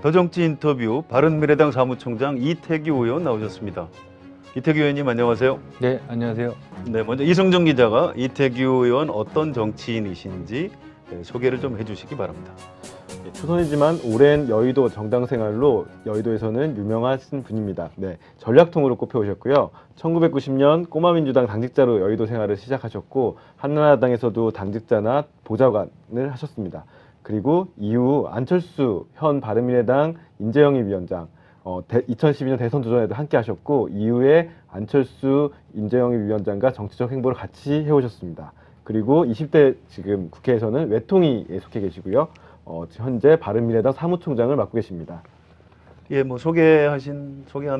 더정치 인터뷰 바른미래당 사무총장 이태규 의원 나오셨습니다. 이태규 의원님 안녕하세요. 네, 안녕하세요. 네, 먼저 이승정 기자가 이태규 의원 어떤 정치인이신지 소개를 좀 해주시기 바랍니다. 초선이지만 오랜 여의도 정당 생활로 여의도에서는 유명하신 분입니다. 네, 전략통으로 꼽혀오셨고요. 1990년 꼬마민주당 당직자로 여의도 생활을 시작하셨고 한나라당에서도 당직자나 보좌관을 하셨습니다. 그리고 이후 안철수 현 바른미래당 인재영입 위원장 2012년 대선 도전에도 함께 하셨고 이후에 안철수 인재영입 위원장과 정치적 행보를 같이 해오셨습니다. 그리고 20대 지금 국회에서는 외통위에 속해 계시고요. 현재 바른미래당 사무총장을 맡고 계십니다. 예, 뭐 소개한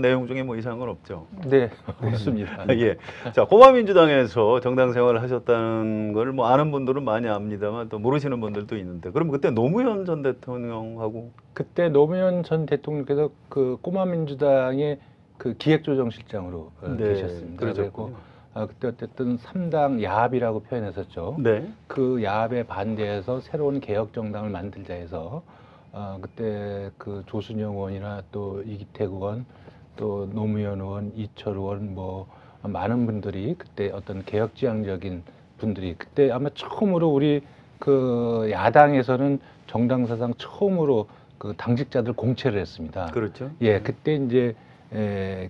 내용 중에 뭐 이상한 건 없죠. 네, 없습니다. 예, 자 꼬마민주당에서 정당 생활을 하셨다는 걸 뭐 아는 분들은 많이 압니다만 또 모르시는 분들도 있는데, 그럼 그때 노무현 전 대통령하고 그때 노무현 전 대통령께서 그 꼬마민주당의 그 기획조정실장으로 계셨습니다. 그리고 그때 어쨌든 3당 야합이라고 표현했었죠. 네. 그 야합에 반대해서 새로운 개혁정당을 만들자 해서 그때 그 조순영 의원이나 또 이기택 의원, 또 노무현 의원, 이철 의원 뭐 많은 분들이 그때 어떤 개혁지향적인 분들이 그때 아마 처음으로 우리 그 야당에서는 정당사상 처음으로 그 당직자들 공채를 했습니다. 그렇죠. 예, 그때 이제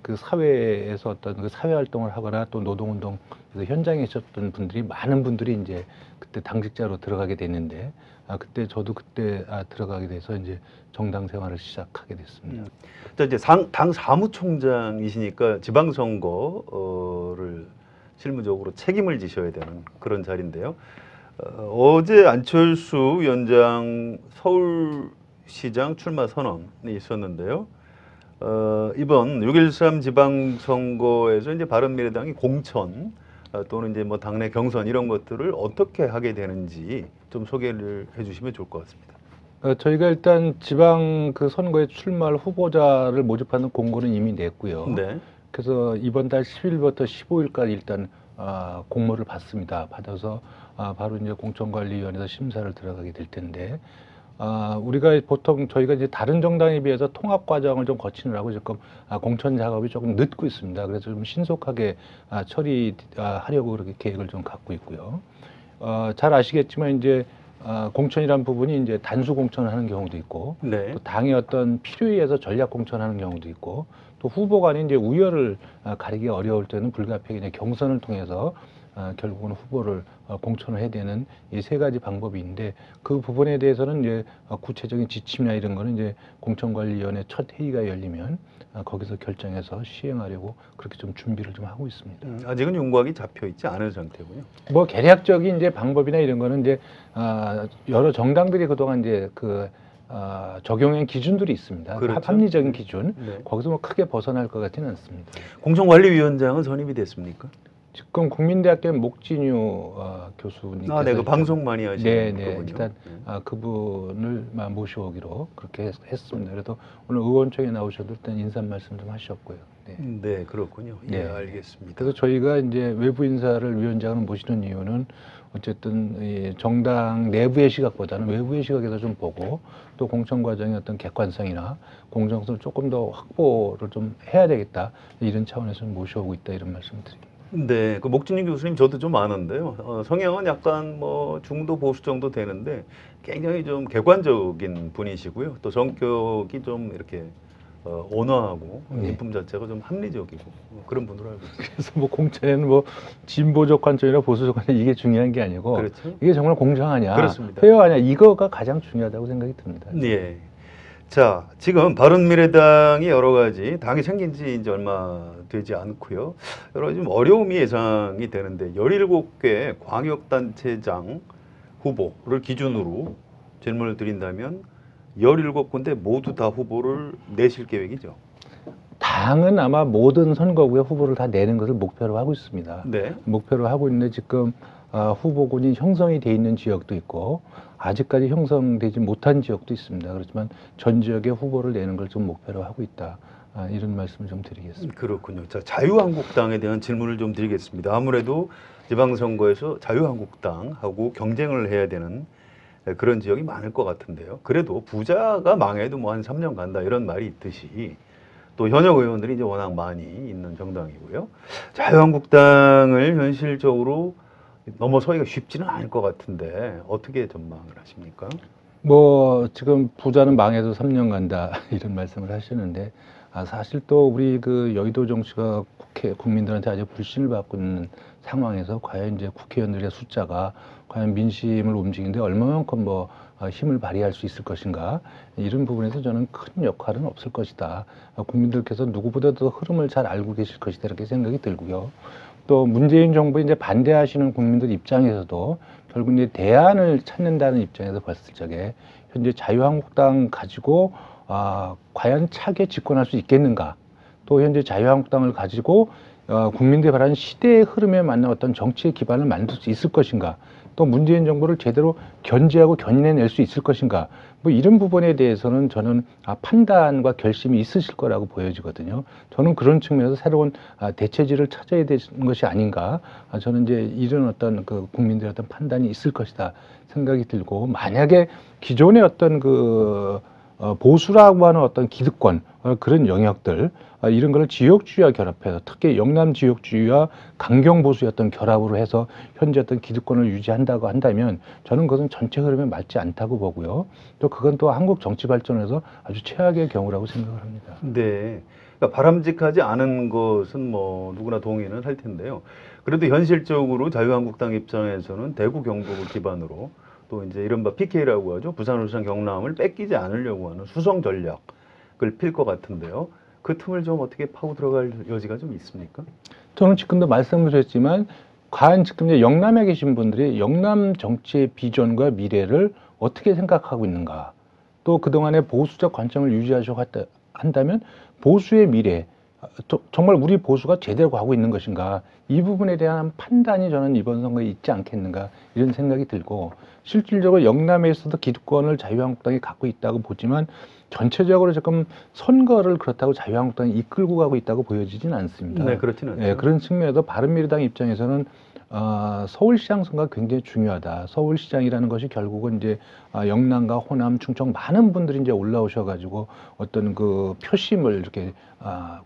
그 사회에서 어떤 그 사회 활동을 하거나 또 노동운동에서 현장에 있었던 분들이 많은 분들이 이제 그때 당직자로 들어가게 됐는데 그때 저도 그때 들어가게 돼서 이제 정당 생활을 시작하게 됐습니다. 자, 이제 당 사무총장이시니까 지방선거를 실무적으로 책임을 지셔야 되는 그런 자리인데요. 어제 안철수 위원장 서울시장 출마 선언이 있었는데요. 이번 6.13 지방선거에서 이제 바른미래당이 공천 또는 이제 뭐 당내 경선 이런 것들을 어떻게 하게 되는지 좀 소개를 해주시면 좋을 것 같습니다. 저희가 일단 지방 그 선거에 출마할 후보자를 모집하는 공고는 이미 냈고요. 네. 그래서 이번 달 10일부터 15일까지 일단 공모를 받습니다. 받아서 바로 이제 공천관리위원회에서 심사를 들어가게 될 텐데. 우리가 보통 저희가 이제 다른 정당에 비해서 통합 과정을 좀 거치느라고 지금 공천 작업이 조금 늦고 있습니다. 그래서 좀 신속하게 처리하려고 그렇게 계획을 좀 갖고 있고요. 잘 아시겠지만 이제 공천이란 부분이 이제 단수 공천을 하는 경우도 있고, 네. 또 당의 어떤 필요에 의해서 전략 공천하는 경우도 있고, 또 후보 간에 이제 우열을 가리기 어려울 때는 불가피하게 이제 경선을 통해서 결국은 후보를 공천을 해야 되는 이 세 가지 방법이 있는데, 그 부분에 대해서는 이제 구체적인 지침이나 이런 거는 이제 공천관리위원회 첫 회의가 열리면 거기서 결정해서 시행하려고 그렇게 좀 준비를 좀 하고 있습니다. 아직은 윤곽이 잡혀 있지 않은 상태군요. 뭐 개략적인 이제 방법이나 이런 거는 이제 여러 정당들이 그동안 이제 그 적용한 기준들이 있습니다. 그렇죠. 합리적인 기준. 네. 거기서 뭐 크게 벗어날 것 같지는 않습니다. 공천관리위원장은 선임이 됐습니까? 지금 국민대학교 목진유 교수님께서 네, 그 방송 많이 하시는 네, 거군요. 일단 그분을 모셔오기로 그렇게 했습니다. 그래도 오늘 의원총회 나오셔도 일단 인사 말씀 좀 하셨고요. 네, 네, 그렇군요. 예, 네. 알겠습니다. 그래서 저희가 이제 외부 인사를 위원장을 모시는 이유는 어쨌든 이 정당 내부의 시각보다는 외부의 시각에서 좀 보고, 또 공천 과정의 어떤 객관성이나 공정성을 조금 더 확보를 좀 해야 되겠다, 이런 차원에서 모셔오고 있다, 이런 말씀드립니다. 네, 그 목진희 교수님 저도 좀 아는데요. 성향은 약간 뭐 중도 보수 정도 되는데 굉장히 좀 객관적인 분이시고요. 또 성격이 좀 이렇게 온화하고 인품 자체가 좀 합리적이고 그런 분으로 알고 있습니다. 그래서 뭐 공천에는 뭐 진보적 관점이나 보수적 관점 이게 중요한 게 아니고, 그렇죠. 이게 정말 공정하냐, 그렇습니다. 페어하냐, 이거가 가장 중요하다고 생각이 듭니다. 네. 자, 지금 바른미래당이 여러 가지 당이 생긴 지 이제 얼마 되지 않고요. 여러 가지 좀 어려움이 예상이 되는데 17개 광역단체장 후보를 기준으로 질문을 드린다면 17군데 모두 다 후보를 내실 계획이죠. 당은 아마 모든 선거구에 후보를 다 내는 것을 목표로 하고 있습니다. 네. 목표로 하고 있는데 지금 후보군이 형성이 돼 있는 지역도 있고 아직까지 형성되지 못한 지역도 있습니다. 그렇지만 전 지역에 후보를 내는 걸 좀 목표로 하고 있다. 이런 말씀을 좀 드리겠습니다. 그렇군요. 자, 자유한국당에 대한 질문을 좀 드리겠습니다. 아무래도 지방선거에서 자유한국당하고 경쟁을 해야 되는 그런 지역이 많을 것 같은데요. 그래도 부자가 망해도 뭐 한 3년 간다 이런 말이 있듯이 또 현역 의원들이 이제 워낙 많이 있는 정당이고요. 자유한국당을 현실적으로 넘어서기가 쉽지는 않을 것 같은데 어떻게 전망을 하십니까? 뭐 지금 부자는 망해도 3년 간다 이런 말씀을 하시는데 사실 또 우리 그 여의도 정치가 국민들한테 아주 불신을 받고 있는 상황에서 과연 이제 국회의원들의 숫자가 과연 민심을 움직이는데 얼마만큼 뭐 힘을 발휘할 수 있을 것인가 이런 부분에서 저는 큰 역할은 없을 것이다. 국민들께서 누구보다도 흐름을 잘 알고 계실 것이다 이렇게 생각이 들고요. 또 문재인 정부에 이제 반대하시는 국민들 입장에서도 결국 이제 대안을 찾는다는 입장에서 봤을 적에 현재 자유한국당 가지고 과연 차게 집권할 수 있겠는가? 또 현재 자유한국당을 가지고 국민들이 바라는 시대의 흐름에 맞는 어떤 정치의 기반을 만들 수 있을 것인가? 또 문재인 정부를 제대로 견제하고 견인해낼 수 있을 것인가? 뭐 이런 부분에 대해서는 저는 판단과 결심이 있으실 거라고 보여지거든요. 저는 그런 측면에서 새로운 대체지를 찾아야 되는 것이 아닌가. 저는 이제 이런 어떤 그 국민들의 어떤 판단이 있을 것이다 생각이 들고 만약에 기존의 어떤 그 보수라고 하는 어떤 기득권 그런 영역들 이런 거를 지역주의와 결합해서 특히 영남 지역주의와 강경 보수의 어떤 결합으로 해서 현재 어떤 기득권을 유지한다고 한다면 저는 그것은 전체 흐름에 맞지 않다고 보고요. 또 그건 또 한국 정치 발전에서 아주 최악의 경우라고 생각을 합니다. 네. 그러니까 바람직하지 않은 것은 뭐 누구나 동의는 할 텐데요. 그래도 현실적으로 자유한국당 입장에서는 대구 경북을 기반으로 또 이제 이른바 PK라고 하죠. 부산, 울산, 경남을 뺏기지 않으려고 하는 수성 전략을 필 것 같은데요. 그 틈을 좀 어떻게 파고 들어갈 여지가 좀 있습니까? 저는 지금도 말씀을 드렸지만 과연 지금 이제 영남에 계신 분들이 영남 정치의 비전과 미래를 어떻게 생각하고 있는가? 또 그동안의 보수적 관점을 유지하려고 한다면 보수의 미래, 정말 우리 보수가 제대로 가고 있는 것인가? 이 부분에 대한 판단이 저는 이번 선거에 있지 않겠는가 이런 생각이 들고 실질적으로 영남에서도 기득권을 자유한국당이 갖고 있다고 보지만 전체적으로 지금 선거를 그렇다고 자유한국당이 이끌고 가고 있다고 보여지지는 않습니다. 네, 그렇지는 않죠. 네, 그런 측면에서 바른미래당 입장에서는 서울시장 선거가 굉장히 중요하다. 서울시장이라는 것이 결국은 이제 영남과 호남, 충청 많은 분들이 이제 올라오셔가지고 어떤 그 표심을 이렇게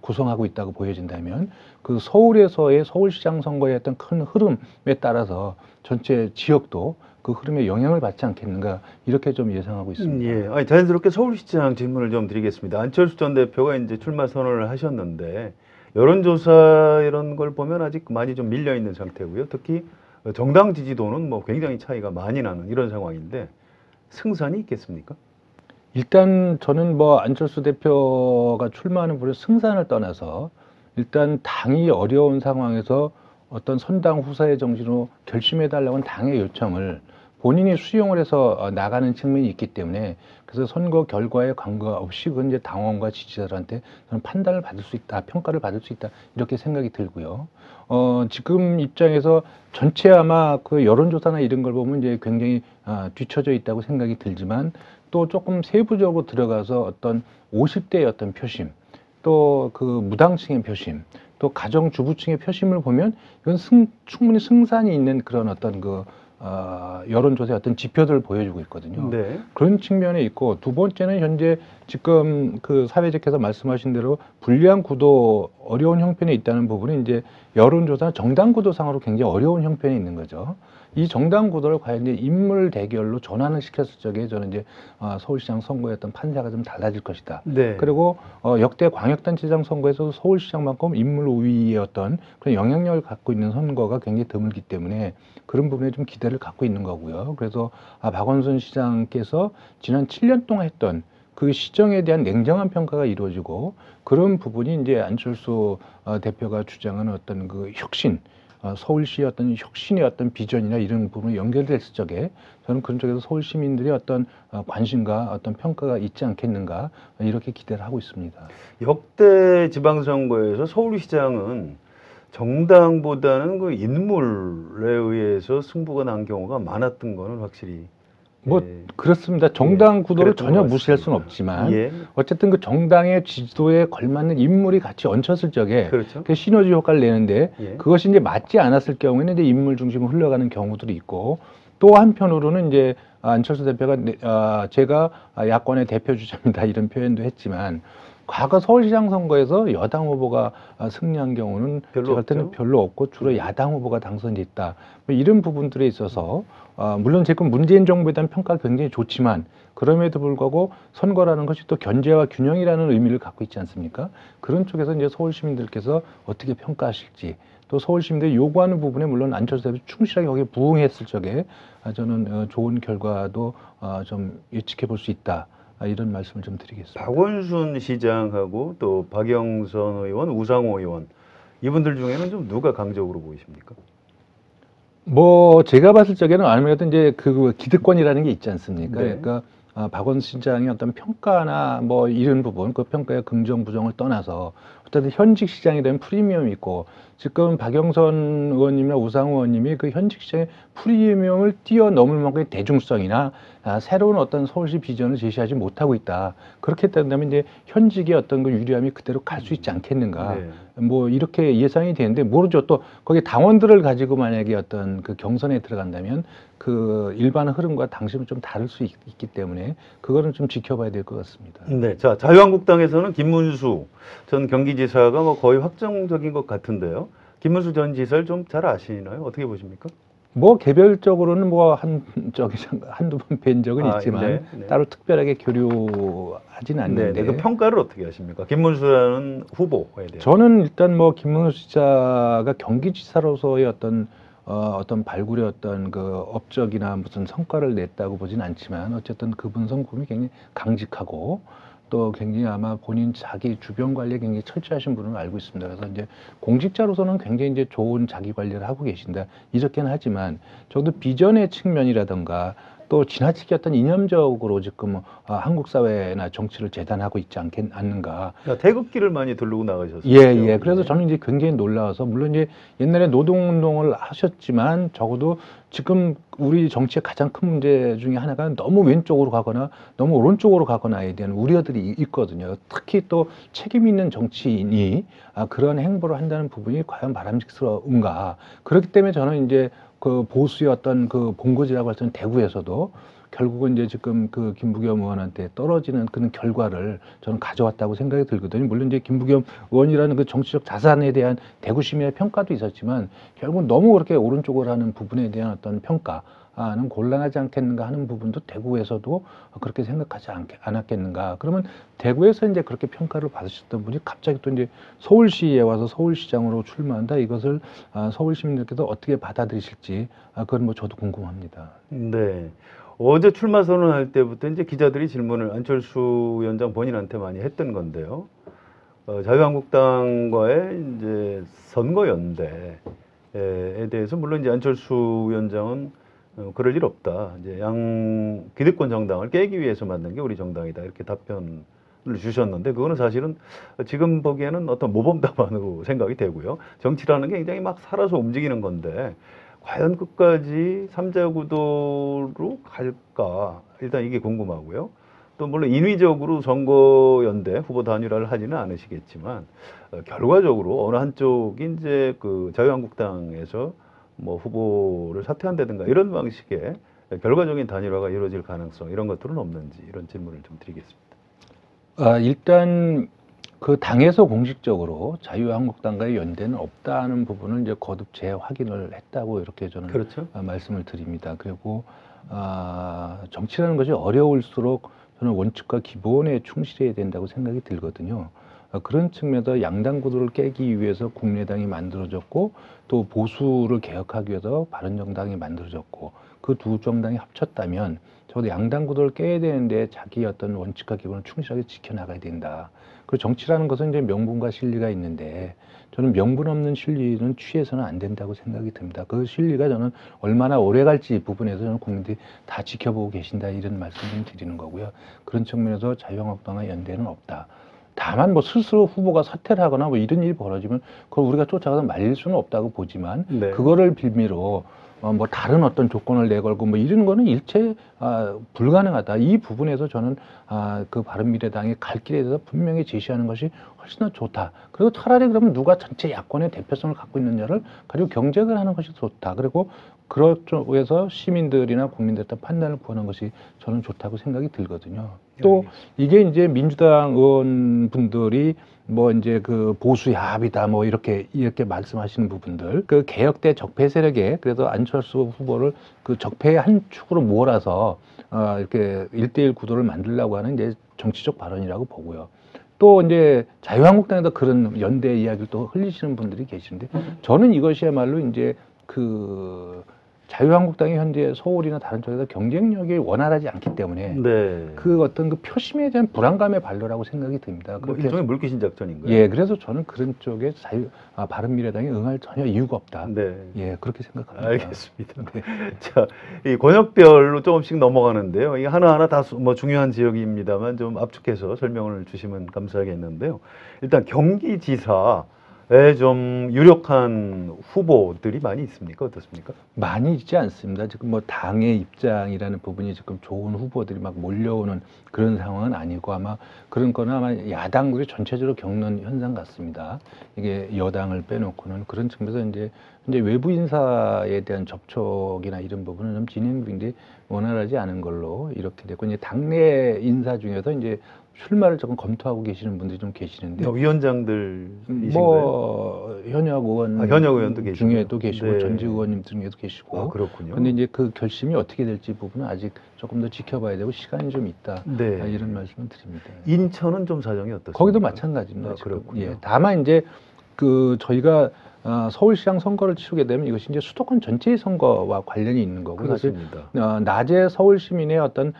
구성하고 있다고 보여진다면 그 서울에서의 서울시장 선거의 어떤 큰 흐름에 따라서 전체 지역도 그 흐름에 영향을 받지 않겠는가 이렇게 좀 예상하고 있습니다. 예, 아니, 자연스럽게 서울시장 질문을 좀 드리겠습니다. 안철수 전 대표가 이제 출마 선언을 하셨는데 여론조사 이런 걸 보면 아직 많이 좀 밀려 있는 상태고요. 특히 정당 지지도는 뭐 굉장히 차이가 많이 나는 이런 상황인데 승산이 있겠습니까? 일단 저는 뭐 안철수 대표가 출마하는 분의 승산을 떠나서 일단 당이 어려운 상황에서 어떤 선당 후사의 정신으로 결심해달라고 하는 당의 요청을 본인이 수용을 해서 나가는 측면이 있기 때문에 그래서 선거 결과에 관계없이 그건 이제 당원과 지지자들한테 저는 판단을 받을 수 있다, 평가를 받을 수 있다 이렇게 생각이 들고요. 지금 입장에서 전체 아마 그 여론조사나 이런 걸 보면 이제 굉장히 뒤처져 있다고 생각이 들지만 또 조금 세부적으로 들어가서 어떤 50대의 어떤 표심, 또 그 무당층의 표심, 또 가정주부층의 표심을 보면 이건 충분히 승산이 있는 그런 어떤 그 여론조사의 어떤 지표들을 보여주고 있거든요. 네. 그런 측면에 있고 두 번째는 현재 지금 그 사회자께서 말씀하신 대로 불리한 구도 어려운 형편에 있다는 부분은 이제 여론조사 정당 구도상으로 굉장히 어려운 형편에 있는 거죠. 이 정당 구도를 과연 이제 인물 대결로 전환을 시켰을 적에 저는 이제 서울시장 선거의 어떤 판세가 좀 달라질 것이다. 네. 그리고 역대 광역단체장 선거에서도 서울시장만큼 인물 우위의 어떤 그런 영향력을 갖고 있는 선거가 굉장히 드물기 때문에 그런 부분에 좀 기대를 갖고 있는 거고요. 그래서 박원순 시장께서 지난 7년 동안 했던 그 시정에 대한 냉정한 평가가 이루어지고 그런 부분이 이제 안철수 대표가 주장하는 어떤 그 혁신, 서울시의 어떤 혁신의 어떤 비전이나 이런 부분이 연결됐을 적에 저는 그런 쪽에서 서울 시민들의 어떤 관심과 어떤 평가가 있지 않겠는가 이렇게 기대를 하고 있습니다. 역대 지방선거에서 서울시장은 정당보다는 그 인물에 의해서 승부가 난 경우가 많았던 거는 확실히 뭐 예. 그렇습니다. 정당 구도를 그랬던 전혀 것 무시할 수는 같습니다. 없지만 예. 어쨌든 그 정당의 지지도에 걸맞는 인물이 같이 얹혔을 적에 그렇죠. 그 시너지 효과를 내는데 예. 그것이 이제 맞지 않았을 경우에는 이제 인물 중심으로 흘러가는 경우들이 있고 또 한편으로는 이제 안철수 대표가 제가 야권의 대표 주자입니다 이런 표현도 했지만 과거 서울시장 선거에서 여당 후보가 승리한 경우는 별로 제가 볼 때는 없죠. 별로 없고 주로 야당 후보가 당선됐다. 뭐 이런 부분들에 있어서 물론 지금 문재인 정부에 대한 평가가 굉장히 좋지만 그럼에도 불구하고 선거라는 것이 또 견제와 균형이라는 의미를 갖고 있지 않습니까? 그런 쪽에서 이제 서울 시민들께서 어떻게 평가하실지 또 서울 시민들이 요구하는 부분에 물론 안철수 대표 충실하게 거기에 부응했을 적에 저는 좋은 결과도 좀 예측해 볼 수 있다. 이런 말씀을 좀 드리겠습니다. 박원순 시장하고 또 박영선 의원, 우상호 의원 이분들 중에는 좀 누가 강적으로 보이십니까? 뭐 제가 봤을 적에는 아무래도 이제 그 기득권이라는 게 있지 않습니까? 네. 그러니까 박원순 시장의 어떤 평가나 뭐 이런 부분, 그 평가의 긍정 부정을 떠나서 어쨌든 현직 시장에 대한 프리미엄이 있고 지금 박영선 의원님이나 우상호 의원님이 그 현직 시장의 프리미엄을 뛰어넘을 만큼의 대중성이나 새로운 어떤 서울시 비전을 제시하지 못하고 있다. 그렇게 된다면 이제 현직의 어떤 그 유리함이 그대로 갈 수 있지 않겠는가. 네. 뭐 이렇게 예상이 되는데 모르죠. 또 거기 당원들을 가지고 만약에 어떤 그 경선에 들어간다면 그 일반 흐름과 당시는 좀 다를 수 있기 때문에 그거는 좀 지켜봐야 될 것 같습니다. 네, 자 자유한국당에서는 김문수 전 경기지사가 뭐 거의 확정적인 것 같은데요. 김문수 전 지사를 좀 잘 아시나요? 어떻게 보십니까? 뭐 개별적으로는 뭐 한두 번 뵌 적은 있지만 네, 네. 따로 특별하게 교류하진 네, 않는데 네. 그 평가를 어떻게 하십니까? 김문수라는 후보에 대해. 저는 일단 뭐 김문수 지사가 경기지사로서의 어떤 발굴의 어떤 그 업적이나 무슨 성과를 냈다고 보진 않지만 어쨌든 그분 성품이 굉장히 강직하고 또 굉장히 아마 본인 자기 주변 관리에 굉장히 철저하신 분으로 알고 있습니다. 그래서 이제 공직자로서는 굉장히 이제 좋은 자기 관리를 하고 계신다. 이렇게는 하지만 적어도 비전의 측면이라든가 또 지나치게 어떤 이념적으로 지금 한국 사회나 정치를 재단하고 있지 않는가. 그러니까 태극기를 많이 들고 나가셨어요. 예. 그래서 저는 이제 굉장히 놀라워서 물론 이제 옛날에 노동운동을 하셨지만 적어도 지금 우리 정치의 가장 큰 문제 중에 하나가 너무 왼쪽으로 가거나 너무 오른쪽으로 가거나에 대한 우려들이 있거든요. 특히 또 책임 있는 정치인이 그런 행보를 한다는 부분이 과연 바람직스러운가. 그렇기 때문에 저는 이제 그 보수의 어떤 그 본거지라고 할 때는 대구에서도 결국은 이제 지금 그 김부겸 의원한테 떨어지는 그런 결과를 저는 가져왔다고 생각이 들거든요. 물론 이제 김부겸 의원이라는 그 정치적 자산에 대한 대구 시민의 평가도 있었지만 결국은 너무 그렇게 오른쪽으로 하는 부분에 대한 어떤 평가는 곤란하지 않겠는가 하는 부분도 대구에서도 그렇게 생각하지 않았겠는가. 그러면 대구에서 이제 그렇게 평가를 받으셨던 분이 갑자기 또 이제 서울시에 와서 서울시장으로 출마한다. 이것을 서울 시민들께서 어떻게 받아들이실지 그건 뭐 저도 궁금합니다. 네. 어제 출마 선언할 때부터 이제 기자들이 질문을 안철수 위원장 본인한테 많이 했던 건데요. 자유한국당과의 이제 선거 연대에 대해서 물론 이제 안철수 위원장은 그럴 일 없다. 이제 양 기득권 정당을 깨기 위해서 만든 게 우리 정당이다. 이렇게 답변을 주셨는데 그거는 사실은 지금 보기에는 어떤 모범 답안으로 생각이 되고요. 정치라는 게 굉장히 막 살아서 움직이는 건데 과연 끝까지 삼자 구도로 갈까? 일단 이게 궁금하고요. 또 물론 인위적으로 선거연대 후보 단일화를 하지는 않으시겠지만 결과적으로 어느 한쪽이 이제 그 자유한국당에서 뭐 후보를 사퇴한다든가 이런 방식의 결과적인 단일화가 이루어질 가능성 이런 것들은 없는지 이런 질문을 좀 드리겠습니다. 일단 그 당에서 공식적으로 자유한국당과의 연대는 없다는 부분을 이제 거듭 재확인을 했다고 이렇게 저는 그렇죠. 말씀을 드립니다. 그리고 정치라는 것이 어려울수록 저는 원칙과 기본에 충실해야 된다고 생각이 들거든요. 그런 측면에서 양당 구도를 깨기 위해서 국민의당이 만들어졌고 또 보수를 개혁하기 위해서 바른정당이 만들어졌고 그 두 정당이 합쳤다면 적어도 양당 구도를 깨야 되는데 자기 어떤 원칙과 기본을 충실하게 지켜나가야 된다. 그리고 정치라는 것은 이제 명분과 실리가 있는데 저는 명분 없는 실리는 취해서는 안 된다고 생각이 듭니다. 그 실리가 저는 얼마나 오래 갈지 부분에서 저는 국민들이 다 지켜보고 계신다 이런 말씀을 드리는 거고요. 그런 측면에서 자유한국당과 연대는 없다. 다만 뭐 스스로 후보가 사퇴를 하거나 뭐 이런 일이 벌어지면 그걸 우리가 쫓아가서 말릴 수는 없다고 보지만 네. 그거를 빌미로 뭐 다른 어떤 조건을 내걸고 뭐 이런 거는 일체 불가능하다. 이 부분에서 저는 그 바른미래당이 갈 길에 대해서 분명히 제시하는 것이 훨씬 더 좋다. 그리고 차라리 그러면 누가 전체 야권의 대표성을 갖고 있느냐를 가지고 경쟁을 하는 것이 좋다. 그리고 그쪽에서 시민들이나 국민들한테 판단을 구하는 것이 저는 좋다고 생각이 들거든요. 또 이게 이제 민주당 의원분들이 뭐 이제 그 보수 야합이다 뭐 이렇게 말씀하시는 부분들, 그 개혁대 적폐 세력에 그래서 안철수 후보를 그 적폐의 한 축으로 몰아서 이렇게 1대1 구도를 만들려고 하는 이제 정치적 발언이라고 보고요. 또 이제 자유한국당에도 그런 연대 이야기를 또 흘리시는 분들이 계시는데, 저는 이것이야말로 이제 그 자유한국당이 현재 서울이나 다른 쪽에서 경쟁력이 원활하지 않기 때문에 네. 그 어떤 그 표심에 대한 불안감의 발로라고 생각이 듭니다. 뭐 그렇게 일종의 물귀신 작전인가요? 예, 그래서 저는 그런 쪽에 바른미래당이 응할 전혀 이유가 없다. 네. 예, 그렇게 생각합니다. 알겠습니다. 네. 자, 이 권역별로 조금씩 넘어가는데요. 이 하나하나 다 뭐 중요한 지역입니다만 좀 압축해서 설명을 주시면 감사하겠는데요. 일단 경기지사 좀 유력한 후보들이 많이 있습니까? 어떻습니까? 많이 있지 않습니다. 지금 뭐 당의 입장이라는 부분이 지금 좋은 후보들이 막 몰려오는 그런 상황은 아니고, 아마 그런 거는 아마 야당들이 전체적으로 겪는 현상 같습니다. 이게 여당을 빼놓고는 그런 측면에서 이제 외부 인사에 대한 접촉이나 이런 부분은 좀 진행 중인데 원활하지 않은 걸로 이렇게 됐고, 이제 당내 인사 중에서 이제 출마를 조금 검토하고 계시는 분들이 좀 계시는데, 위원장들이신가요? 뭐 현역 의원 현역 의원도 계시고 중에도 계시고 네. 전직 의원님 중에도 계시고. 그렇군요. 근데 이제 그 결심이 어떻게 될지 부분은 아직 조금 더 지켜봐야 되고 시간이 좀 있다. 네. 이런 말씀을 드립니다. 인천은 좀 사정이 어떻습니까? 거기도 마찬가지입니다. 지금. 그렇군요. 예, 다만 이제 그 저희가 서울시장 선거를 치르게 되면 이것이 이제 수도권 전체의 선거와 관련이 있는 거고, 그렇습니다. 사실 낮에 서울 시민의 어떤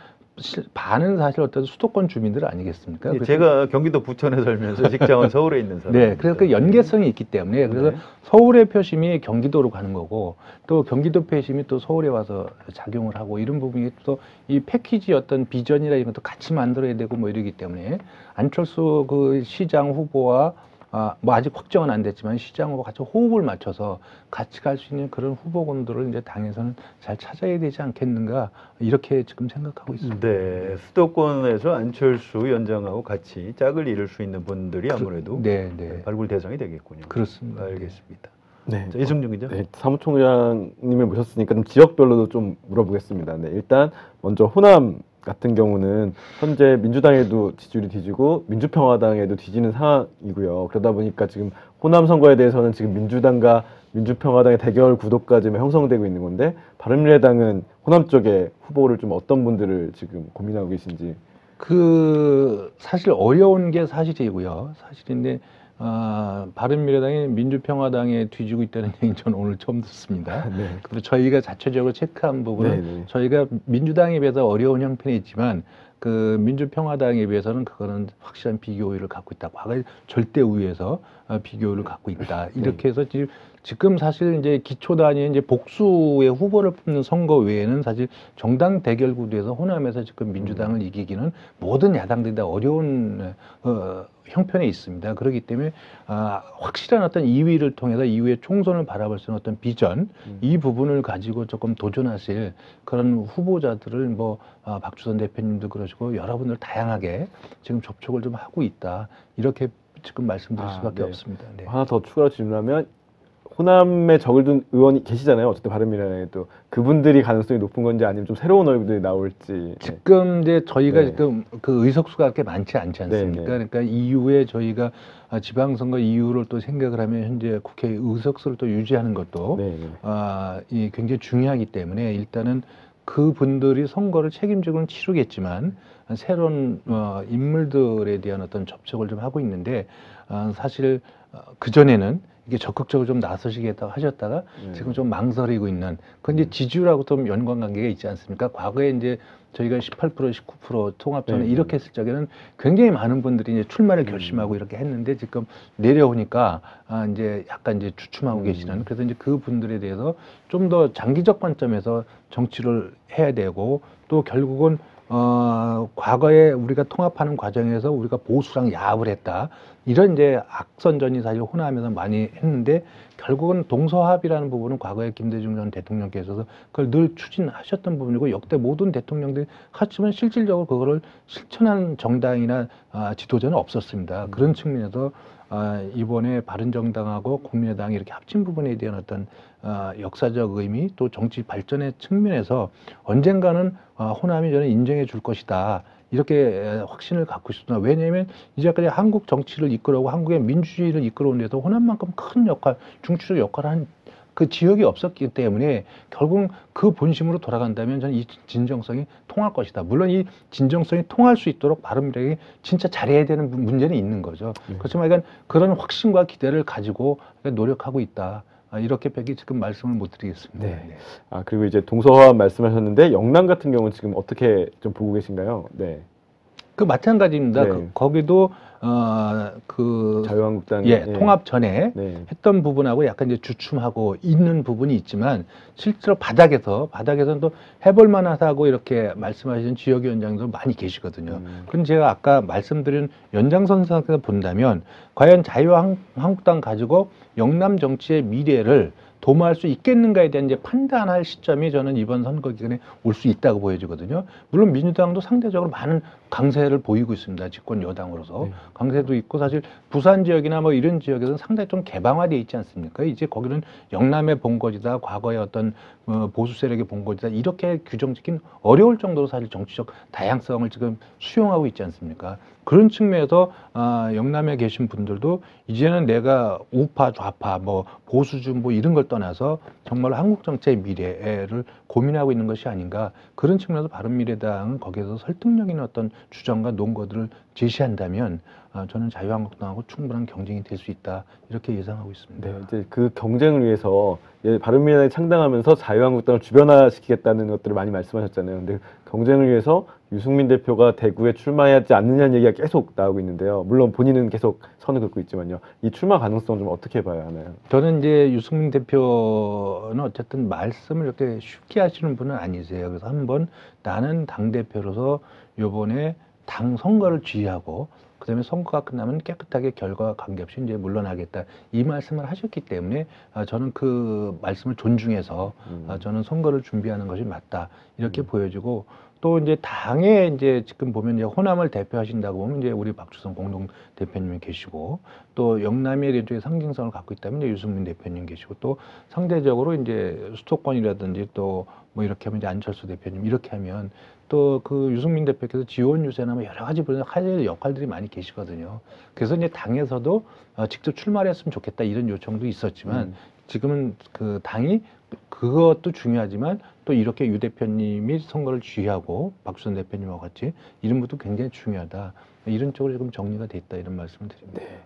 반은 사실 어떤 수도권 주민들 아니겠습니까? 예, 그래서 제가 경기도 부천에 살면서 직장은 서울에 있는 사람. 네, 그래서 그 연계성이 있기 때문에, 그래서 네. 서울의 표심이 경기도로 가는 거고, 또 경기도 표심이 또 서울에 와서 작용을 하고, 이런 부분이 또 이 패키지 어떤 비전이나 이런 것도 같이 만들어야 되고 뭐 이러기 때문에, 안철수 그 시장 후보와 뭐 아직 확정은 안 됐지만 시장 후보가 같이 호흡을 맞춰서 같이 갈 수 있는 그런 후보군들을 이제 당에서는 잘 찾아야 되지 않겠는가, 이렇게 지금 생각하고 있습니다. 네, 수도권에서 안철수 위원장하고 같이 짝을 이룰 수 있는 분들이 아무래도 네. 발굴 대상이 되겠군요. 그렇습니다. 알겠습니다. 네. 자, 이승준 기자. 네, 사무총장님을 모셨으니까 좀 지역별로도 좀 물어보겠습니다. 네, 일단 먼저 호남 같은 경우는 현재 민주당에도 지지율이 뒤지고 민주평화당에도 뒤지는 상황이고요. 그러다 보니까 지금 호남 선거에 대해서는 지금 민주당과 민주평화당의 대결 구도까지 형성되고 있는 건데, 바른미래당은 호남 쪽에 후보를 좀 어떤 분들을 지금 고민하고 계신지. 그 사실 어려운 게 사실이고요. 사실인데 바른미래당이 민주평화당에 뒤지고 있다는 얘기는 저는 오늘 처음 듣습니다. 네. 그리고 저희가 자체적으로 체크한 부분은 네네. 저희가 민주당에 비해서 어려운 형편이 있지만 그 민주평화당에 비해서는 그거는 확실한 비교율을 갖고 있다. 과거에 절대 우위에서 비교율을 갖고 있다. 이렇게 해서 지금 사실 이제 기초 단위의 이제 복수의 후보를 뽑는 선거 외에는 사실 정당 대결 구도에서 호남에서 지금 민주당을 이기기는 모든 야당들이 다 어려운 형편에 있습니다. 그렇기 때문에 확실한 어떤 2위를 통해서 이후에 총선을 바라볼 수 있는 어떤 비전, 이 부분을 가지고 조금 도전하실 그런 후보자들을 뭐 박주선 대표님도 그러시고 여러분들 다양하게 지금 접촉을 좀 하고 있다. 이렇게 지금 말씀드릴 수밖에 네. 없습니다. 네. 하나 더 추가로 질문하면, 호남에 적을 둔 의원이 계시잖아요. 어쨌든 바른미래당에 또 그분들이 가능성이 높은 건지, 아니면 좀 새로운 얼굴들이 나올지. 지금 이제 저희가 네. 지금 그 의석수가 그렇게 많지 않지 않습니까? 네. 그러니까 이후에 저희가 지방선거 이후를 또 생각을 하면 현재 국회 의석수를 또 유지하는 것도 네. 이 굉장히 중요하기 때문에 일단은 그 분들이 선거를 책임지고는 치르겠지만 새로운 인물들에 대한 어떤 접촉을 좀 하고 있는데, 사실 그 전에는 이게 적극적으로 좀 나서시겠다고 하셨다가 지금 좀 망설이고 있는, 그건 이제 지지율하고 좀 연관관계가 있지 않습니까? 과거에 이제 저희가 18%, 19% 통합전에 이렇게 했을 적에는 굉장히 많은 분들이 이제 출마를 결심하고 이렇게 했는데, 지금 내려오니까 이제 약간 이제 주춤하고 계시는, 그래서 이제 그 분들에 대해서 좀 더 장기적 관점에서 정치를 해야 되고, 또 결국은 과거에 우리가 통합하는 과정에서 우리가 보수랑 야합을 했다. 이런 이제 악선전이 사실 호남에서 많이 했는데 결국은 동서합이라는 부분은 과거에 김대중 전 대통령께서 그걸 늘 추진하셨던 부분이고 역대 모든 대통령들이 하지만 실질적으로 그거를 실천한 정당이나 지도자는 없었습니다. 그런 측면에서 이번에 바른정당하고 국민의당이 이렇게 합친 부분에 대한 어떤 역사적 의미 또 정치 발전의 측면에서 언젠가는 호남이 저는 인정해 줄 것이다. 이렇게 확신을 갖고 있습니다. 왜냐하면 이제까지 한국 정치를 이끌어오고 한국의 민주주의를 이끌어온 데도 호남만큼 큰 역할, 중추적 역할을 한 그 지역이 없었기 때문에 결국 그 본심으로 돌아간다면 저는 이 진정성이 통할 것이다. 물론 이 진정성이 통할 수 있도록 바른미래당이 진짜 잘해야 되는 문제는 있는 거죠. 그렇지만 그러니까 그런 확신과 기대를 가지고 노력하고 있다. 이렇게밖에 지금 말씀을 못 드리겠습니다. 네. 그리고 이제 동서화합 말씀하셨는데 영남 같은 경우는 지금 어떻게 좀 보고 계신가요? 네. 그 마찬가지입니다. 네. 거기도 자유한국당 통합 전에 네. 했던 부분하고 약간 이제 주춤하고 있는 부분이 있지만 실제로 바닥에서는 또 해볼만 하다고 이렇게 말씀하시는 지역위원장들 많이 계시거든요. 그럼 제가 아까 말씀드린 연장선상에서 본다면 과연 자유한국당 가지고 영남 정치의 미래를 도모할 수 있겠는가에 대한 이제 판단할 시점이 저는 이번 선거 기간에 올 수 있다고 보여지거든요. 물론 민주당도 상대적으로 많은 강세를 보이고 있습니다. 집권 여당으로서. 네. 강세도 있고 사실 부산 지역이나 뭐 이런 지역에서는 상당히 좀 개방화되어 있지 않습니까? 이제 거기는 영남의 본거지다, 과거의 어떤 보수 세력의 본거지다 이렇게 규정짓긴 어려울 정도로 사실 정치적 다양성을 지금 수용하고 있지 않습니까? 그런 측면에서 영남에 계신 분들도 이제는 내가 우파, 좌파, 뭐 보수주 뭐 이런 걸 떠나서 정말 한국 정치의 미래를 고민하고 있는 것이 아닌가 그런 측면에서 바른미래당은 거기에서 설득력 있는 어떤 주장과 논거들을 제시한다면 저는 자유한국당하고 충분한 경쟁이 될 수 있다 이렇게 예상하고 있습니다. 네, 이제 그 경쟁을 위해서 바른미래당이 창당하면서 자유한국당을 주변화시키겠다는 것들을 많이 말씀하셨잖아요. 근데 경쟁을 위해서 유승민 대표가 대구에 출마하지 않느냐는 얘기가 계속 나오고 있는데요. 물론 본인은 계속 선을 긋고 있지만요. 이 출마 가능성 좀 어떻게 봐야 하나요? 저는 이제 유승민 대표는 어쨌든 말씀을 이렇게 쉽게 하시는 분은 아니세요. 그래서 한번 나는 당대표로서 요번에 당 선거를 지휘하고 그다음에 선거가 끝나면 깨끗하게 결과와 관계없이 이제 물러나겠다 이 말씀을 하셨기 때문에 저는 그 말씀을 존중해서 저는 선거를 준비하는 것이 맞다 이렇게 보여지고 또 이제 당에 이제 지금 보면 이제 호남을 대표하신다고 보면 이제 우리 박주성 공동 대표님이 계시고 또 영남의 일종의 상징성을 갖고 있다면 이제 유승민 대표님 계시고 또 상대적으로 이제 수도권이라든지 또 뭐 이렇게 하면 이제 안철수 대표님 이렇게 하면 또 그 유승민 대표께서 지원 유세나 뭐 여러 가지 분야 할 역할들이 많이 계시거든요. 그래서 이제 당에서도 직접 출마를 했으면 좋겠다 이런 요청도 있었지만 지금은 그 당이 그것도 중요하지만 또 이렇게 유 대표님이 선거를 지휘하고 박수선 대표님과 같이 이런 것도 굉장히 중요하다. 이런 쪽으로 지금 정리가 됐다 이런 말씀을 드립니다. 네.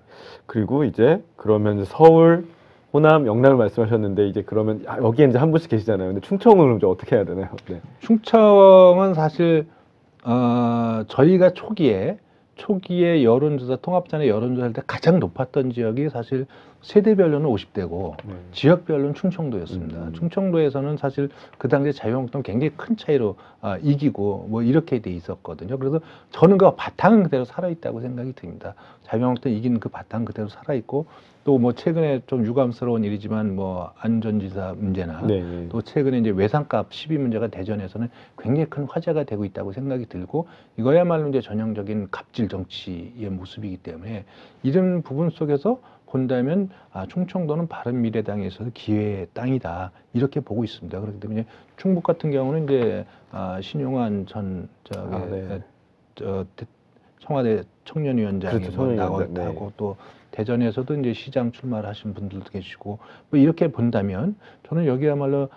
그리고 이제 그러면 서울, 호남, 영남을 말씀하셨는데 이제 그러면 여기에 이제 한 분씩 계시잖아요. 근데 충청은 그럼 좀 어떻게 해야 되나요? 네. 충청은 사실 저희가 초기에 여론조사 통합전에 여론조사할 때 가장 높았던 지역이 사실 세대별로는 50대고 지역별로는 충청도였습니다. 충청도에서는 사실 그 당시에 자유한국당 굉장히 큰 차이로 이기고 뭐 이렇게 돼 있었거든요. 그래서 저는 그 바탕은 그대로 살아있다고 생각이 듭니다. 자유한국당 이긴 그 바탕 그대로 살아있고 또 뭐 최근에 좀 유감스러운 일이지만 뭐 안전지사 문제나 또 최근에 이제 외상값 시비 문제가 대전에서는 굉장히 큰 화제가 되고 있다고 생각이 들고 이거야말로 이제 전형적인 갑질 정치의 모습이기 때문에 이런 부분 속에서 본다면 충청도는 바른미래당에 있어서 기회의 땅이다 이렇게 보고 있습니다. 그렇기 때문에 충북 같은 경우는 이제 신용환 전 청와대 청년위원장이 나왔다고 또 대전에서도 이제 시장 출마를 하신 분들도 계시고 뭐 이렇게 본다면 저는 여기야말로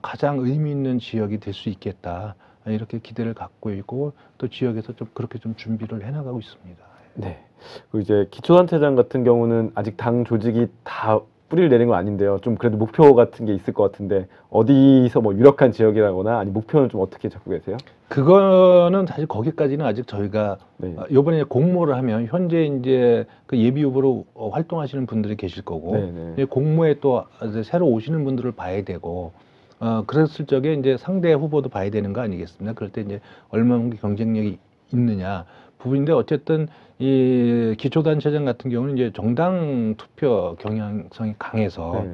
가장 의미 있는 지역이 될 수 있겠다 이렇게 기대를 갖고 있고 또 지역에서 좀 그렇게 좀 준비를 해나가고 있습니다. 네. 그리고 이제 기초단체장 같은 경우는 아직 당 조직이 다 뿌리를 내린 건 아닌데요. 좀 그래도 목표 같은 게 있을 것 같은데 어디서 뭐 유력한 지역이라거나 아니 목표는 좀 어떻게 잡고 계세요? 그거는 사실 거기까지는 아직 저희가 이번에 공모를 하면 현재 이제 그 예비 후보로 활동하시는 분들이 계실 거고 공모에 또 새로 오시는 분들을 봐야 되고 그랬을 적에 이제 상대 후보도 봐야 되는 거 아니겠습니까? 그럴 때 이제 얼마만큼 경쟁력이 있느냐 부분인데 어쨌든 이 기초단체장 같은 경우는 이제 정당 투표 경향성이 강해서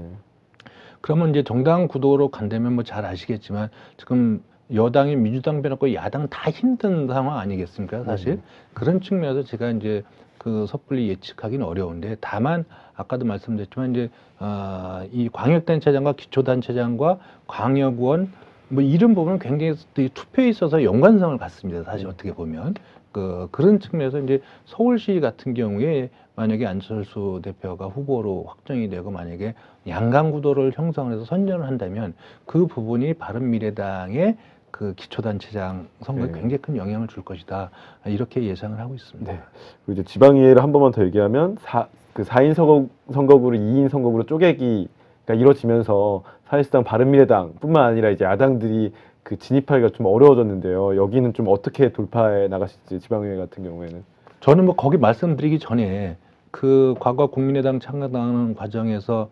그러면 이제 정당 구도로 간다면 뭐 잘 아시겠지만 지금 여당이 민주당 빼놓고 야당 다 힘든 상황 아니겠습니까? 사실 그런 측면에서 제가 이제 그 섣불리 예측하기는 어려운데 다만 아까도 말씀드렸지만 이제 이 광역단체장과 기초단체장과 광역원 뭐 이런 부분은 굉장히 투표에 있어서 연관성을 갖습니다. 사실 어떻게 보면 그런 측면에서 이제 서울시 같은 경우에 만약에 안철수 대표가 후보로 확정이 되고 만약에 양강 구도를 형성을 해서 선전을 한다면 그 부분이 바른미래당의 그 기초단체장 선거에 굉장히 큰 영향을 줄 것이다 이렇게 예상을 하고 있습니다. 네. 그리고 이제 지방의회를 한 번만 더 얘기하면 4인 선거구로 2인 선거구로 쪼개기가 이루어지면서 사실상 바른미래당뿐만 아니라 이제 야당들이 그 진입하기가 좀 어려워졌는데요. 여기는 좀 어떻게 돌파해 나가실지 지방의회 같은 경우에는 저는 뭐 거기 말씀드리기 전에 그 과거 국민의당 창당하는 과정에서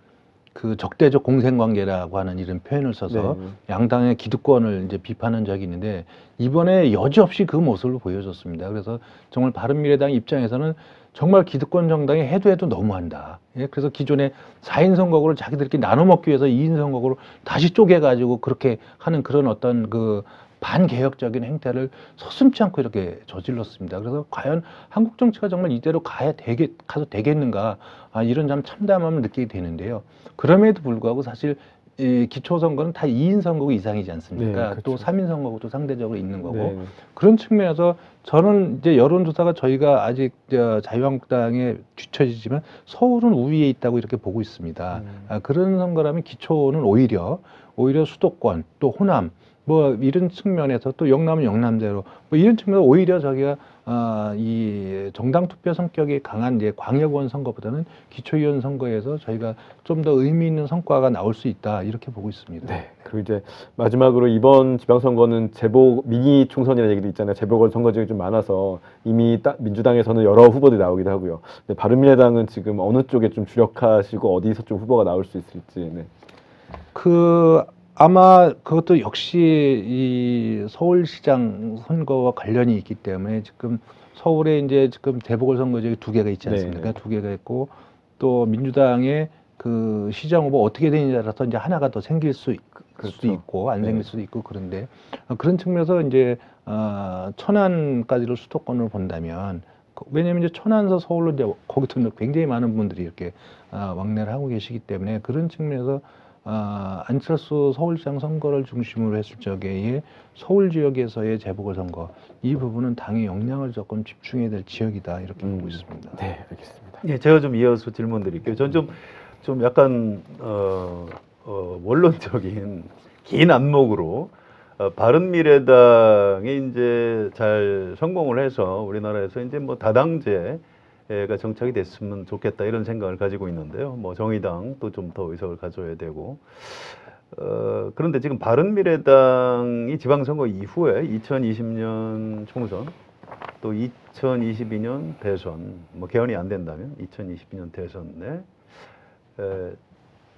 그 적대적 공생관계라고 하는 이런 표현을 써서 양당의 기득권을 이제 비판한 적이 있는데 이번에 여지없이 그 모습을 보여줬습니다. 그래서 정말 바른미래당 입장에서는 정말 기득권 정당이 해도 너무한다. 예? 그래서 기존에 4인 선거구를 자기들끼리 나눠 먹기 위해서 2인 선거구를 다시 쪼개가지고 그렇게 하는 그런 어떤 그 반개혁적인 행태를 서슴지 않고 이렇게 저질렀습니다. 그래서 과연 한국 정치가 정말 이대로 가도 되겠는가 이런 참 참담함을 느끼게 되는데요. 그럼에도 불구하고 사실 이 기초선거는 다 2인 선거구 이상이지 않습니까? 네, 그렇죠. 또 3인 선거구도 상대적으로 있는 거고 그런 측면에서 저는 이제 여론조사가 저희가 아직 자유한국당에 뒤처지지만 서울은 우위에 있다고 이렇게 보고 있습니다. 그런 선거라면 기초는 오히려 수도권 또 호남 뭐 이런 측면에서 또 영남은 영남대로 뭐 이런 측면에서 오히려 저기가 이 정당 투표 성격이 강한 이제 광역원 선거보다는 기초의원 선거에서 저희가 좀 더 의미 있는 성과가 나올 수 있다 이렇게 보고 있습니다. 네. 그리고 이제 마지막으로 이번 지방선거는 재보궐 미니 총선이라는 얘기도 있잖아요. 재보궐 선거제가 좀 많아서 이미 민주당에서는 여러 후보들이 나오기도 하고요. 근데 바른미래당은 지금 어느 쪽에 좀 주력하시고 어디서 좀 후보가 나올 수 있을지. 네. 아마 그것도 역시 이 서울시장 선거와 관련이 있기 때문에 지금 서울에 이제 지금 재보궐선거제가 2개가 있지 않습니까? 2개가 있고 또 민주당의 그 시장 후보 어떻게 되느냐에 따라서 이제 하나가 더 생길 수도 있고 안 생길 수도 있고 그런데 그런 측면에서 이제 천안까지를 수도권으로 본다면 왜냐하면 이제 천안에서 서울로 이제 거기도 굉장히 많은 분들이 이렇게 왕래를 하고 계시기 때문에 그런 측면에서 안철수 서울시장 선거를 중심으로 했을 적에 서울 지역에서의 재보궐선거 이 부분은 당의 역량을 조금 집중해야 될 지역이다 이렇게 보고 있습니다. 네, 알겠습니다. 예, 제가 좀 이어서 질문 드릴게요. 전 좀 약간 원론적인 긴 안목으로 바른미래당이 이제 잘 성공을 해서 우리나라에서 이제 뭐 다당제가 정착이 됐으면 좋겠다 이런 생각을 가지고 있는데요. 뭐 정의당도 좀 더 의석을 가져야 되고 그런데 지금 바른미래당이 지방선거 이후에 2020년 총선 또 2022년 대선 뭐 개헌이 안 된다면 2022년 대선에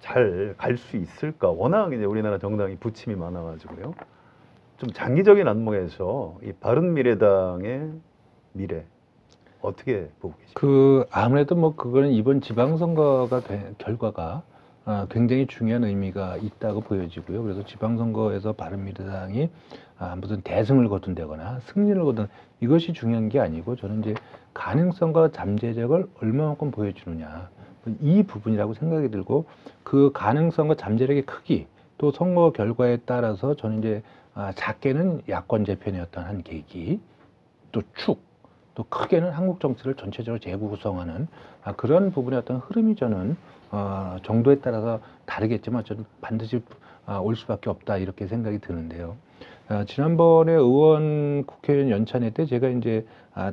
잘 갈 수 있을까? 워낙 이제 우리나라 정당이 부침이 많아가지고요. 좀 장기적인 안목에서 이 바른미래당의 미래 어떻게 보고 계십니까? 아무래도 뭐 그거는 이번 지방선거가 결과가 굉장히 중요한 의미가 있다고 보여지고요. 그래서 지방선거에서 바른미래당이 무슨 대승을 거둔다거나 승리를 거둔 이것이 중요한 게 아니고 저는 이제 가능성과 잠재력을 얼마만큼 보여주느냐 이 부분이라고 생각이 들고 그 가능성과 잠재력의 크기 또 선거 결과에 따라서 저는 이제 작게는 야권 재편의 어떤 한 계기 또 또 크게는 한국 정치를 전체적으로 재구성하는 그런 부분의 어떤 흐름이 저는 정도에 따라서 다르겠지만 저는 반드시 올 수밖에 없다 이렇게 생각이 드는데요. 지난번에 국회의원 연찬회 때 제가 이제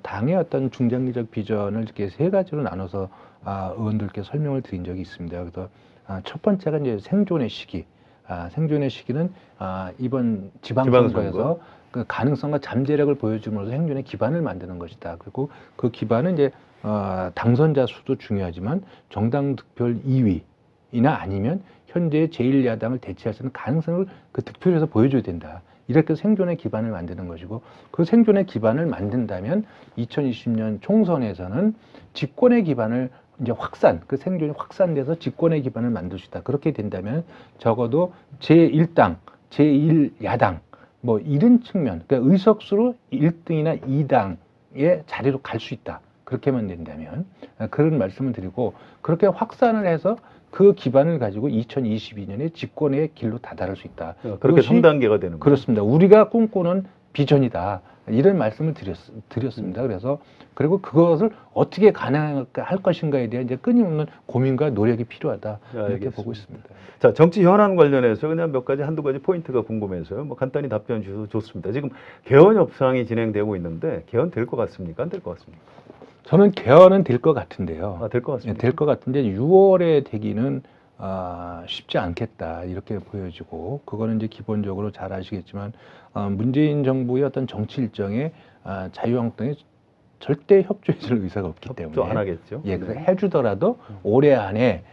당의 어떤 중장기적 비전을 이렇게 3가지로 나눠서 의원들께 설명을 드린 적이 있습니다. 그래서 첫 번째가 이제 생존의 시기. 생존의 시기는 이번 지방선거에서 그 가능성과 잠재력을 보여줌으로써 생존의 기반을 만드는 것이다. 그리고 그 기반은 이제 당선자 수도 중요하지만 정당 득표율 2위 아니면 현재의 제1야당을 대체할 수 있는 가능성을 그 득표에서 보여줘야 된다. 이렇게 생존의 기반을 만드는 것이고 그 생존의 기반을 만든다면 2020년 총선에서는 집권의 기반을 이제 그 생존이 확산돼서 집권의 기반을 만들 수 있다. 그렇게 된다면 적어도 제1당, 제1야당 뭐 이런 측면, 그러니까 의석수로 1등이나 2당의 자리로 갈 수 있다. 그렇게만 된다면 그런 말씀을 드리고 그렇게 확산을 해서 그 기반을 가지고 2022년에 집권의 길로 다다를 수 있다. 그렇게 3단계가 되는 거죠. 그렇습니다. 우리가 꿈꾸는 비전이다. 이런 말씀을 드렸습니다. 그래서 그리고 그것을 어떻게 가능할 것인가에 대한 이제 끊임없는 고민과 노력이 필요하다. 이렇게 알겠습니다. 보고 있습니다. 자, 정치 현안 관련해서 그냥 몇 가지 한두 가지 포인트가 궁금해서요. 뭐 간단히 답변 주셔도 좋습니다. 지금 개헌 협상이 진행되고 있는데 개헌 될 것 같습니까? 안 될 것 같습니까? 저는 개헌은 될 것 같은데요. 될 것 같습니다. 될 것 같은데 6월에 되기는 쉽지 않겠다 이렇게 보여지고 그거는 이제 기본적으로 잘 아시겠지만 문재인 정부의 어떤 정치 일정에 자유한국당이 절대 협조해줄 의사가 없기 때문에 협조 안 하겠죠. 예, 그래서 해주더라도 올해 안에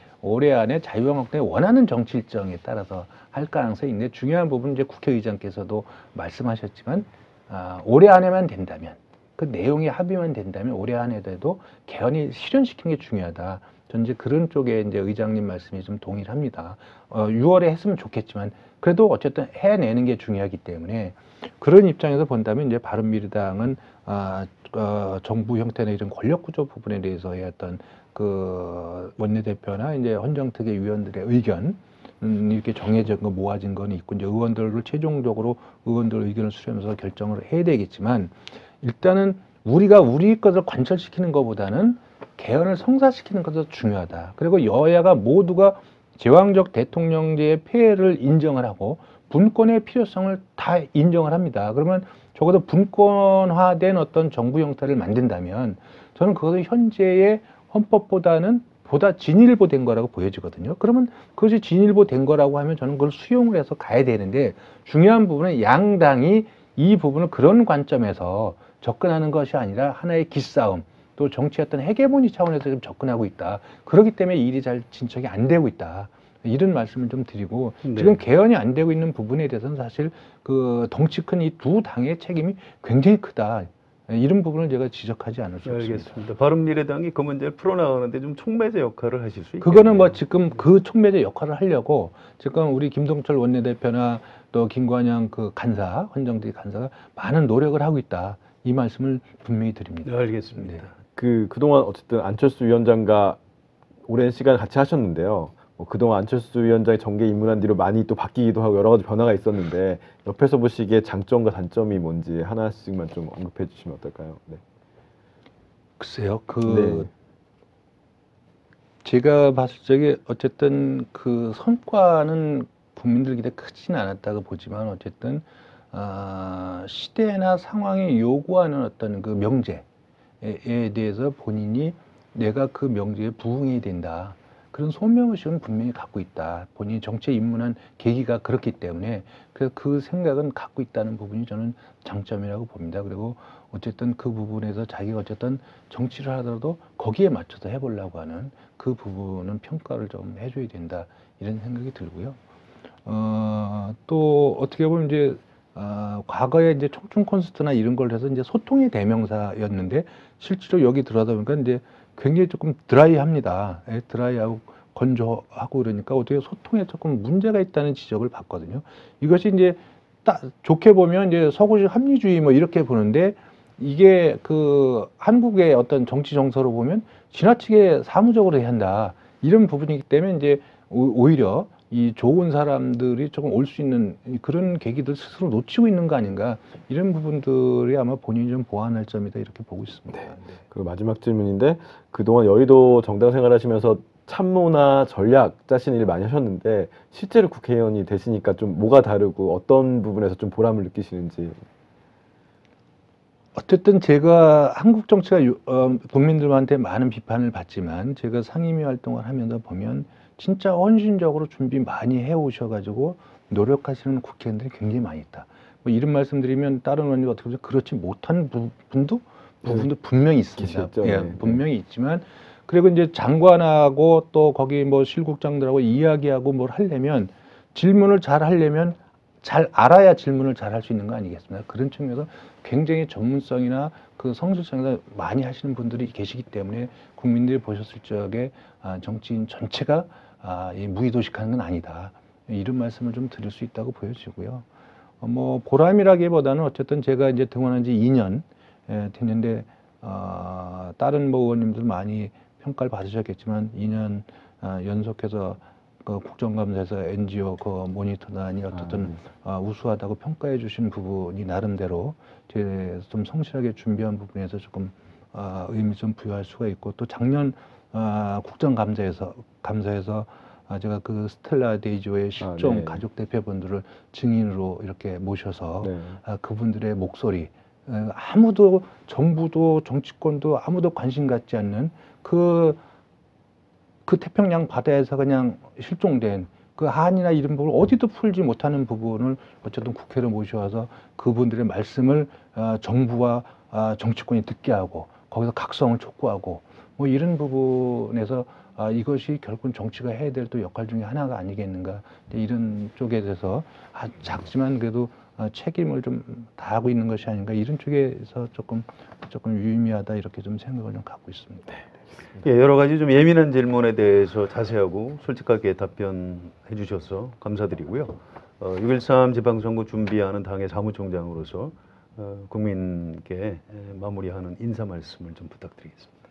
자유한국당이 원하는 정치 일정에 따라서 할 가능성이 있는데 중요한 부분은 이제 국회의장께서도 말씀하셨지만 올해 안에만 된다면 그 내용의 합의만 된다면 올해 안에도 개헌이 실현시키는 게 중요하다. 전 이제 그런 쪽에 이제 의장님 말씀이 좀 동의를 합니다. 6월에 했으면 좋겠지만 그래도 어쨌든 해내는 게 중요하기 때문에 그런 입장에서 본다면 이제 바른미래당은 정부 형태나 이런 권력구조 부분에 대해서의 어떤 그 원내대표나 이제 헌정특위 위원들의 의견 이렇게 정해진 거 모아진 건 있고 이제 의원들을 최종적으로 의원들 의견을 수렴해서 결정을 해야 되겠지만 일단은 우리가 우리 것을 관철시키는 것보다는 개헌을 성사시키는 것이 중요하다. 그리고 여야가 모두가 제왕적 대통령제의 폐해를 인정을 하고 분권의 필요성을 다 인정을 합니다. 그러면 적어도 분권화된 어떤 정부 형태를 만든다면 저는 그것은 현재의 헌법보다는 보다 진일보된 거라고 보여지거든요. 그러면 그것이 진일보된 거라고 하면 저는 그걸 수용을 해서 가야 되는데 중요한 부분은 양당이 이 부분을 그런 관점에서 접근하는 것이 아니라 하나의 기싸움 또 정치의 어떤 헤게모니 차원에서 좀 접근하고 있다. 그렇기 때문에 일이 잘 진척이 안 되고 있다. 이런 말씀을 좀 드리고 네. 지금 개헌이 안 되고 있는 부분에 대해서는 사실 그 덩치 큰 이 두 당의 책임이 굉장히 크다. 이런 부분을 제가 지적하지 않을 수 없습니다. 알겠습니다. 바른미래당이 그 문제를 풀어나가는데 좀 촉매제 역할을 하실 수 있겠네요. 그거는 뭐 지금 그 촉매제 역할을 하려고 지금 우리 김동철 원내대표나 또 김관영 그 간사, 헌정특위 간사가 많은 노력을 하고 있다. 이 말씀을 분명히 드립니다. 네, 알겠습니다. 네. 그동안 어쨌든 안철수 위원장과 오랜 시간 같이 하셨는데요. 그동안 안철수 위원장이 정계에 입문한 뒤로 많이 또 바뀌기도 하고 여러 가지 변화가 있었는데 옆에서 보시기에 장점과 단점이 뭔지 하나씩만 좀 언급해 주시면 어떨까요? 네. 글쎄요, 네. 제가 봤을 적에 어쨌든 그 성과는 국민들 기대 크지는 않았다고 보지만 어쨌든 시대나 상황이 요구하는 어떤 그 명제에 대해서 본인이 내가 그 명제에 부응해야 된다. 그런 소명의식은 분명히 갖고 있다. 본인이 정치에 입문한 계기가 그렇기 때문에 그래서 그 생각은 갖고 있다는 부분이 저는 장점이라고 봅니다. 그리고 어쨌든 그 부분에서 자기가 어쨌든 정치를 하더라도 거기에 맞춰서 해보려고 하는 그 부분은 평가를 좀 해줘야 된다. 이런 생각이 들고요. 또 어떻게 보면 이제 과거에 이제 청춘 콘서트나 이런 걸 해서 이제 소통의 대명사였는데 실제로 여기 들어가다 보니까 이제 굉장히 조금 드라이합니다. 드라이하고 건조하고 그러니까 어떻게 소통에 조금 문제가 있다는 지적을 받거든요. 이것이 이제 딱 좋게 보면 이제 서구식 합리주의 뭐 이렇게 보는데 이게 그 한국의 어떤 정치 정서로 보면 지나치게 사무적으로 해야 한다. 이런 부분이기 때문에 이제 오히려 이 좋은 사람들이 조금 올 수 있는 그런 계기들 스스로 놓치고 있는 거 아닌가 이런 부분들이 아마 본인이 좀 보완할 점이다 이렇게 보고 있습니다. 네. 그리고 마지막 질문인데 그동안 여의도 정당 생활하시면서 참모나 전략 짜시는 일 많이 하셨는데 실제로 국회의원이 되시니까 좀 뭐가 다르고 어떤 부분에서 좀 보람을 느끼시는지. 어쨌든 제가 한국 정치가 국민들한테 많은 비판을 받지만 제가 상임위 활동을 하면서 보면 진짜 헌신적으로 준비 많이 해오셔가지고 노력하시는 국회의원들이 굉장히 많이 있다. 뭐 이런 말씀드리면 다른 의원님이 어떻게 보면 그렇지 못한 부분도 분명히 있습니다. 계시죠? 예, 네. 분명히 있지만 그리고 이제 장관하고 또 거기 뭐 실국장들하고 이야기하고 뭘 하려면 질문을 잘 하려면 잘 알아야 질문을 잘 할 수 있는 거 아니겠습니까? 그런 측면에서 굉장히 전문성이나 그 성실성에서 많이 하시는 분들이 계시기 때문에 국민들이 보셨을 적에 정치인 전체가 이 무의도식하는 건 아니다. 이런 말씀을 좀 드릴 수 있다고 보여지고요. 뭐 보람이라기보다는 어쨌든 제가 이제 등원한 지 2년 됐는데 다른 뭐 의원님들 많이 평가를 받으셨겠지만 2년 연속해서 그 국정감사에서 NGO 그 모니터단이 어쨌든 우수하다고 평가해 주신 부분이 나름대로 제 좀 성실하게 준비한 부분에서 조금 의미 좀 부여할 수가 있고 또 작년 국정감사에서 제가 그 스텔라 데이지오의 실종 네. 가족 대표분들을 증인으로 이렇게 모셔서 네. 그분들의 목소리 아무도 정부도 정치권도 아무도 관심 갖지 않는 그 태평양 바다에서 그냥 실종된 그 한이나 이런 부분을 어디도 풀지 못하는 부분을 어쨌든 국회로 모셔와서 그분들의 말씀을 정부와 정치권이 듣게 하고 거기서 각성을 촉구하고 뭐 이런 부분에서 이것이 결국은 정치가 해야 될 또 역할 중에 하나가 아니겠는가 이런 쪽에 대해서 작지만 그래도 책임을 좀 다하고 있는 것이 아닌가 이런 쪽에서 조금 유의미하다 이렇게 좀 생각을 좀 갖고 있습니다. 예, 여러 가지 좀 예민한 질문에 대해서 자세하고 솔직하게 답변해 주셔서 감사드리고요. 6.13 지방선거 준비하는 당의 사무총장으로서 국민께 마무리하는 인사 말씀을 좀 부탁드리겠습니다.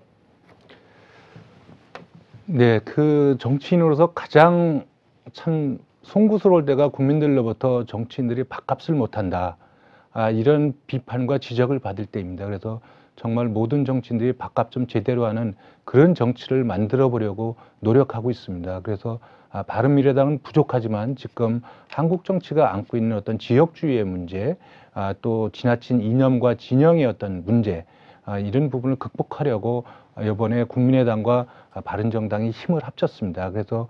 네, 그 정치인으로서 가장 참 송구스러울 때가 국민들로부터 정치인들이 밥값을 못한다. 이런 비판과 지적을 받을 때입니다. 그래서 정말 모든 정치인들이 밥값 좀 제대로 하는 그런 정치를 만들어 보려고 노력하고 있습니다. 그래서 바른미래당은 부족하지만 지금 한국 정치가 안고 있는 어떤 지역주의의 문제, 또 지나친 이념과 진영의 어떤 문제, 이런 부분을 극복하려고 이번에 국민의당과 바른정당이 힘을 합쳤습니다. 그래서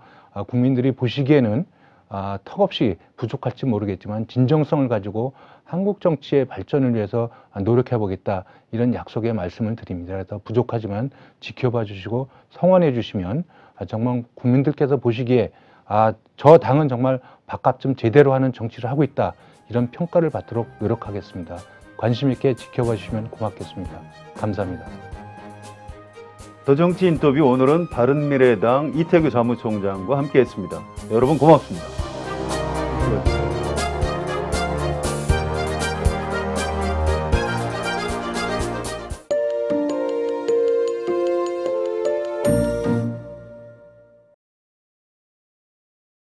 국민들이 보시기에는 턱없이 부족할지 모르겠지만 진정성을 가지고 한국 정치의 발전을 위해서 노력해 보겠다 이런 약속의 말씀을 드립니다. 그래서 부족하지만 지켜봐 주시고 성원해 주시면 정말 국민들께서 보시기에 저 당은 정말 밥값 좀 제대로 하는 정치를 하고 있다 이런 평가를 받도록 노력하겠습니다. 관심 있게 지켜봐 주시면 고맙겠습니다. 감사합니다. 더 정치 인터뷰 오늘은 바른미래당 이태규 사무총장과 함께했습니다. 여러분 고맙습니다.